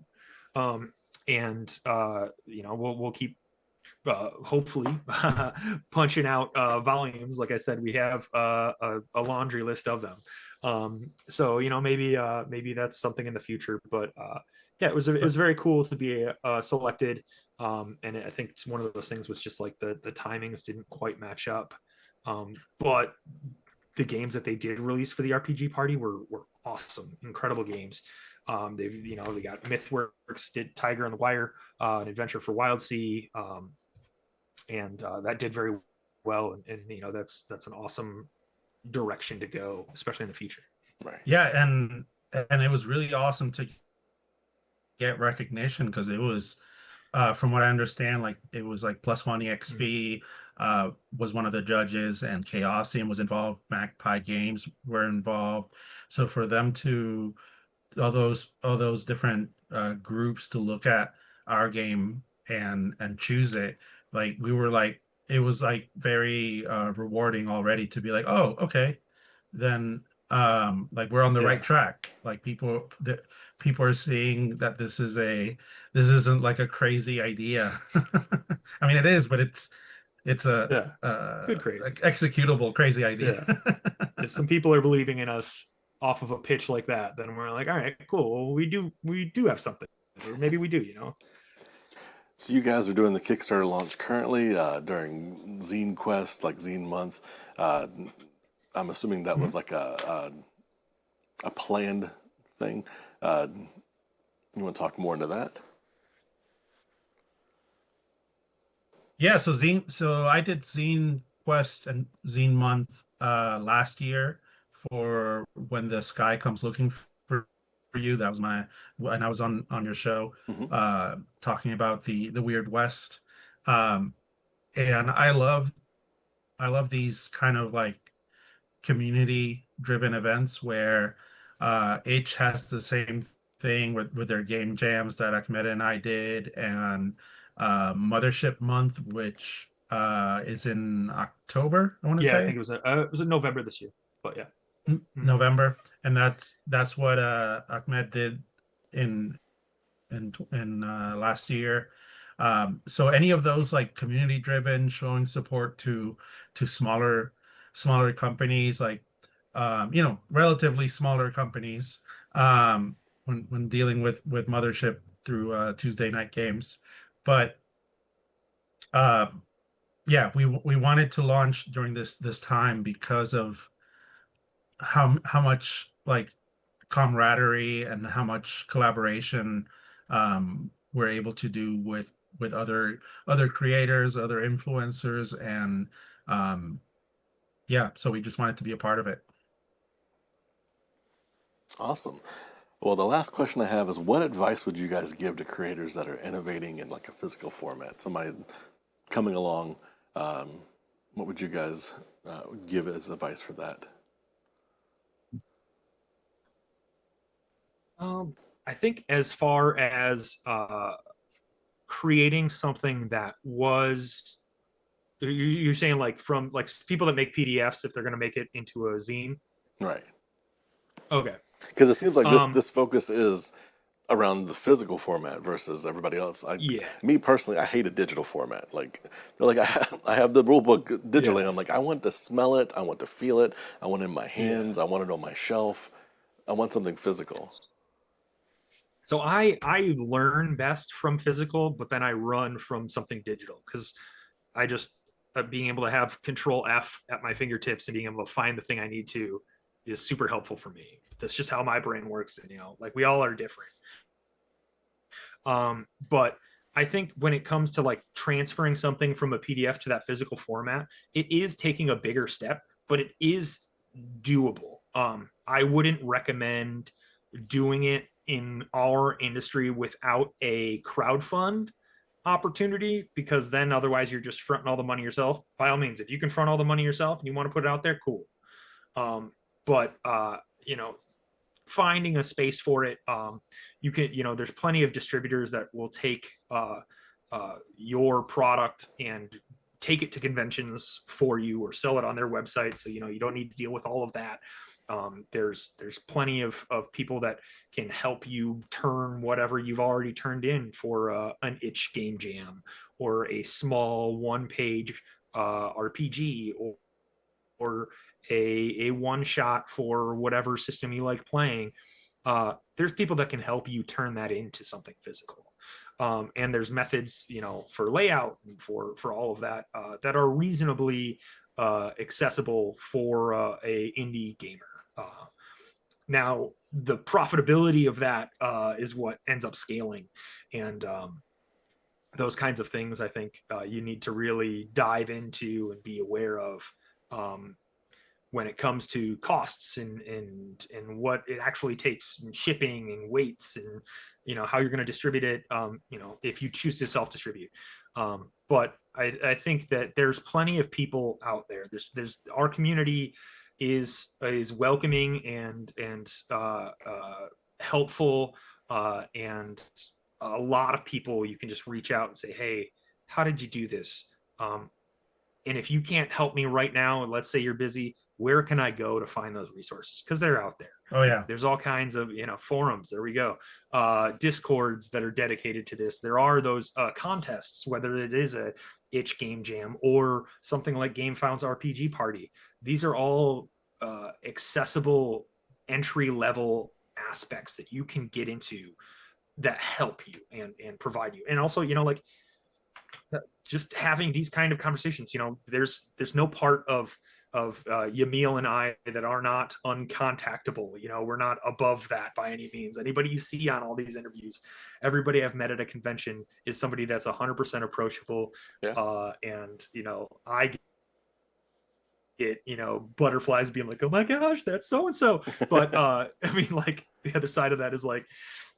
We'll keep hopefully punching out volumes. Like I said, we have a laundry list of them. So maybe that's something in the future. But yeah, it was very cool to be selected. And I think it's one of those things was just like the timings didn't quite match up. But the games that they did release for the RPG party were awesome, incredible games. They got MythWorks did Tiger on the Wire, an adventure for Wild Sea, and that did very well. And that's an awesome direction to go, especially in the future. Right. Yeah, and it was really awesome to get recognition because it was, from what I understand, like it was like +1 EXP was one of the judges, and Chaosium was involved. Magpie Games were involved. So for them to all those different groups to look at our game and choose it, like we were like, it was like very rewarding already to be like, oh, okay, then like we're on the right track. Like people are seeing that this isn't like a crazy idea. I mean, it is, but it's a good crazy, like executable crazy idea. If some people are believing in us off of a pitch like that, then we're like, all right, cool. Well, we do have something, or maybe we do. So you guys are doing the Kickstarter launch currently during Zine Quest, like Zine Month. I'm assuming that was like a planned thing. You want to talk more into that? Yeah, so I did Zine Quest and Zine Month last year for When the Sky Comes Looking for You. That was when I was on your show, talking about the Weird West. And I love these kind of like community driven events where H has the same thing with their game jams that Ahmed and I did, and Mothership Month, which is in October, I want to Yeah, say. I think it was in November this year, but yeah, November, and that's what Ahmed did in last year. So any of those like community driven, showing support to smaller companies, like relatively smaller companies, when dealing with Mothership through Tuesday Night Games. But yeah, we wanted to launch during this time because of how much like camaraderie and how much collaboration we're able to do with other creators, other influencers, and yeah, so we just wanted to be a part of it. Awesome. Well, the last question I have is, what advice would you guys give to creators that are innovating in like a physical format? Somebody coming along, what would you guys give as advice for that? I think as far as creating something that was, you're saying like from like people that make PDFs, if they're going to make it into a zine, Right? Okay. Because it seems like this focus is around the physical format versus everybody else. Me personally, I hate a digital format. Like, they're like, I have the rule book digitally. And I'm like, I want to smell it. I want to feel it. I want it in my hands. I want it on my shelf. I want something physical. So I learn best from physical, but then I run from something digital because I just being able to have Control F at my fingertips and being able to find the thing I need to is super helpful for me. That's just how my brain works, and like we all are different. But I think when it comes to like transferring something from a PDF to that physical format, it is taking a bigger step, but it is doable. I wouldn't recommend doing it in our industry without a crowdfund, opportunity, because then otherwise you're just fronting all the money yourself. By all means, if you can front all the money yourself and you want to put it out there, cool. But finding a space for it, you can, there's plenty of distributors that will take your product and take it to conventions for you or sell it on their website, so you don't need to deal with all of that. There's plenty of people that can help you turn whatever you've already turned in for an itch game jam or a small one-page RPG, or a one shot for whatever system you like playing. There's people that can help you turn that into something physical. And there's methods, for layout and for all of that, that are reasonably accessible for a indie gamer. Now, the profitability of that is what ends up scaling. And those kinds of things, I think you need to really dive into and be aware of when it comes to costs and what it actually takes, and shipping and weights, and how you're going to distribute it, if you choose to self-distribute. But I think that there's plenty of people out there. There's our community is welcoming and helpful, and a lot of people you can just reach out and say, hey, how did you do this? And if you can't help me right now, and let's say you're busy, where can I go to find those resources? Because they're out there. Oh yeah. There's all kinds of, forums. There we go. Discords that are dedicated to this. There are those contests, whether it is a itch game jam or something like GameFound's RPG Party. These are all accessible entry level aspects that you can get into that help you and provide you. And also, just having these kind of conversations, there's no part of Yamil and I that are not uncontactable. We're not above that by any means. Anybody you see on all these interviews, everybody I've met at a convention is somebody that's 100% approachable. Yeah. And I get butterflies being like, oh my gosh, that's so and so. But I mean, like, the other side of that is like,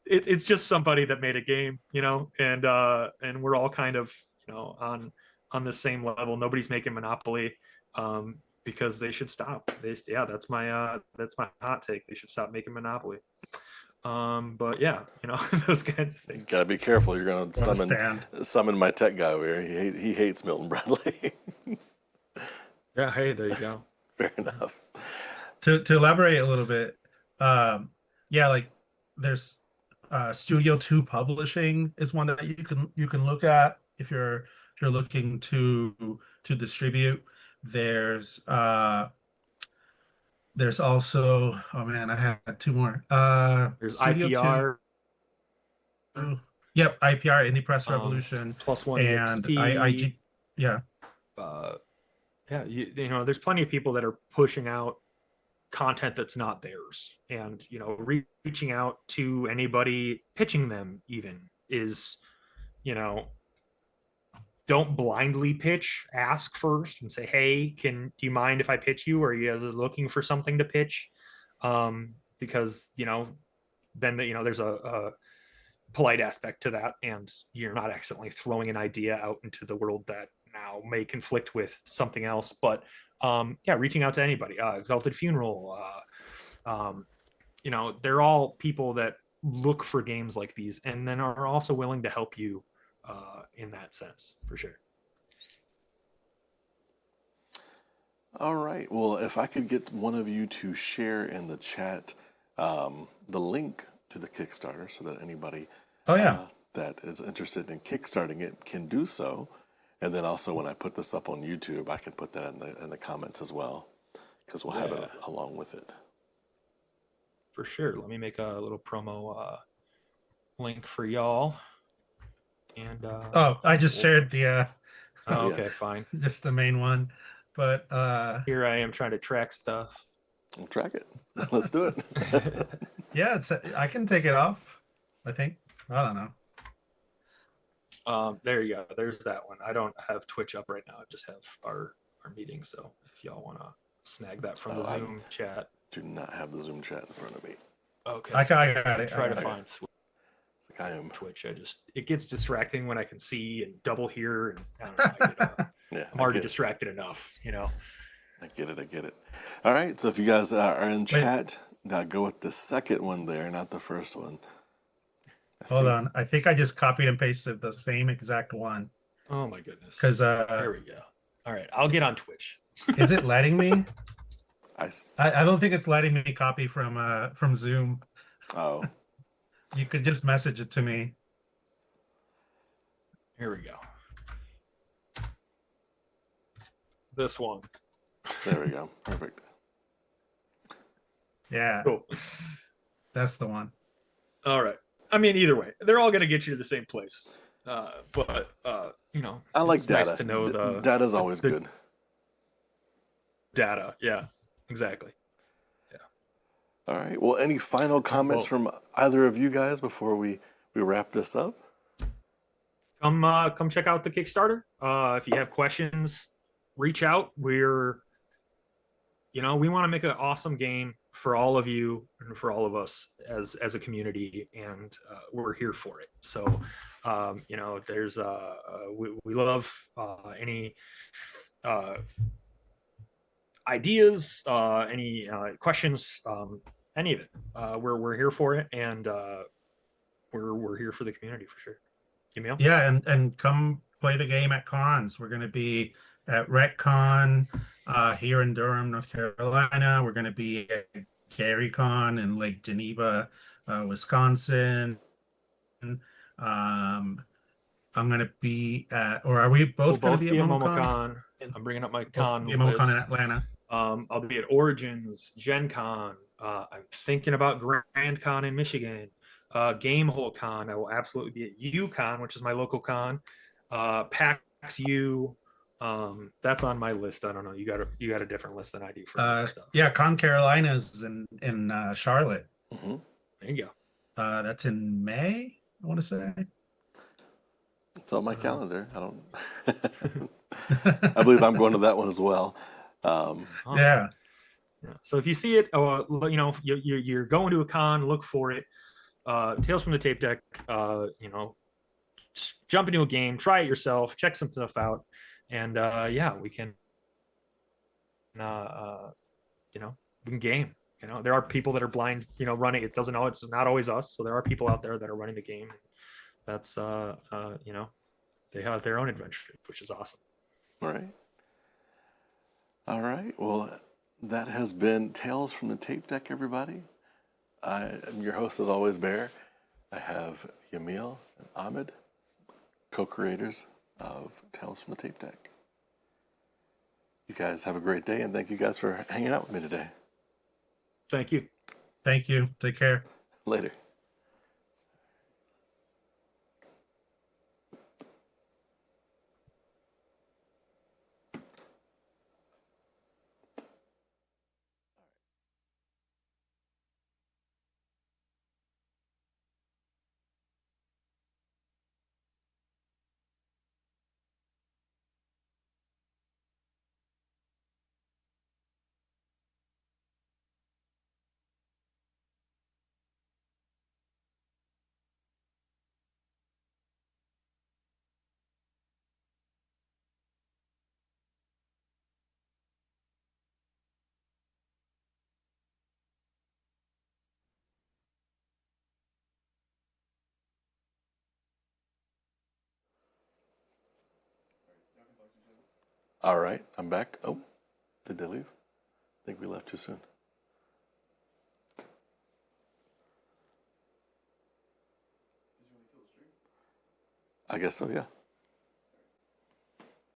it's just somebody that made a game, and we're all kind of on the same level. Nobody's making Monopoly, because they should stop. That's my hot take. They should stop making Monopoly. But yeah, those kinds of things. Gotta be careful. You're gonna summon my tech guy over here. He hates Milton Bradley. Yeah. Hey, there you go. Fair enough. To elaborate a little bit, like there's Studio 2 Publishing is one that you can look at if you're looking to distribute. There's also, oh man, I had two more. There's Studio IPR. 2. Yep, IPR, Indie Press Revolution, Plus One and EXP. IG. Yeah. There's plenty of people that are pushing out content that's not theirs, and reaching out to anybody, pitching them even is, don't blindly pitch. Ask first and say, hey, do you mind if I pitch you? Or are you looking for something to pitch? Because then there's a polite aspect to that, and you're not accidentally throwing an idea out into the world that now may conflict with something else. But reaching out to anybody, Exalted Funeral, they're all people that look for games like these and then are also willing to help you in that sense, for sure. All right. Well, if I could get one of you to share in the chat the link to the Kickstarter, so that anybody that is interested in kickstarting it can do so. And then also, when I put this up on YouTube, I can put that in the comments as well, because we'll have it along with it. For sure. Let me make a little promo link for y'all. And I just shared the okay, fine. Just the main one. But here I am trying to track stuff. We'll track it. Let's do it. Yeah, I can take it off, I think. I don't know. There you go. There's that one. I don't have Twitch up right now. I just have our meeting. So if y'all want to snag that from the Zoom chat. Do not have the Zoom chat in front of me. Okay. I got it. Try to find. So It's like I am. Twitch. It gets distracting when I can see and double hear, and I don't know. Yeah, I'm already distracted enough, I get it. All right, so if you guys are in Wait. chat, now go with the second one there, not the first one. Hold on. I think I just copied and pasted the same exact one. Oh my goodness. Because there we go. All right, I'll get on Twitch. is it letting me? I don't think it's letting me copy from Zoom. oh, You could just message it to me. Here we go. This one. there we go. Perfect. Yeah, Cool. that's the one. All right. I mean, either way, they're all going to get you to the same place. But I like it's data. nice to know Data's always good. Data. Yeah, exactly. All right. Well, any final comments from either of you guys before we wrap this up? Come check out the Kickstarter. If you have questions, reach out. We want to make an awesome game for all of you and for all of us as a community, and we're here for it. So there's we love any ideas, any questions, any of it. We're here for it, and we're here for the community for sure. Yamil? Yeah, and come play the game at cons. We're going to be at RecCon here in Durham, North Carolina. We're going to be at CaryCon in Lake Geneva, Wisconsin. I'm going to be at, or are we both going to be at MomoCon? I'm bringing up my con list. MomoCon in Atlanta. I'll be at Origins, Gen Con. I'm thinking about Grand Con in Michigan. Gamehole Con. I will absolutely be at UCon, which is my local con. PAX U. That's on my list. I don't know. You got a different list than I do for stuff. Yeah, Con Carolinas in Charlotte. Mm-hmm. There you go. That's in May, I want to say. It's on my calendar. I don't. I believe I'm going to that one as well. Yeah. So if you see it, you're going to a con, look for it. Tales from the Tape Deck. Jump into a game, try it yourself, check some stuff out, and we can, we can game. There are people that are blind, running. It's not always us. So there are people out there that are running the game. That's they have their own adventure, which is awesome. All right. Well, that has been Tales from the Tape Deck, everybody. I am your host, as always, Bear. I have Yamil and Ahmed, co-creators of Tales from the Tape Deck. You guys have a great day, and thank you guys for hanging out with me today. Thank you. Thank you. Take care. Later. All right, I'm back. Oh, did they leave? I think we left too soon. I guess so, yeah.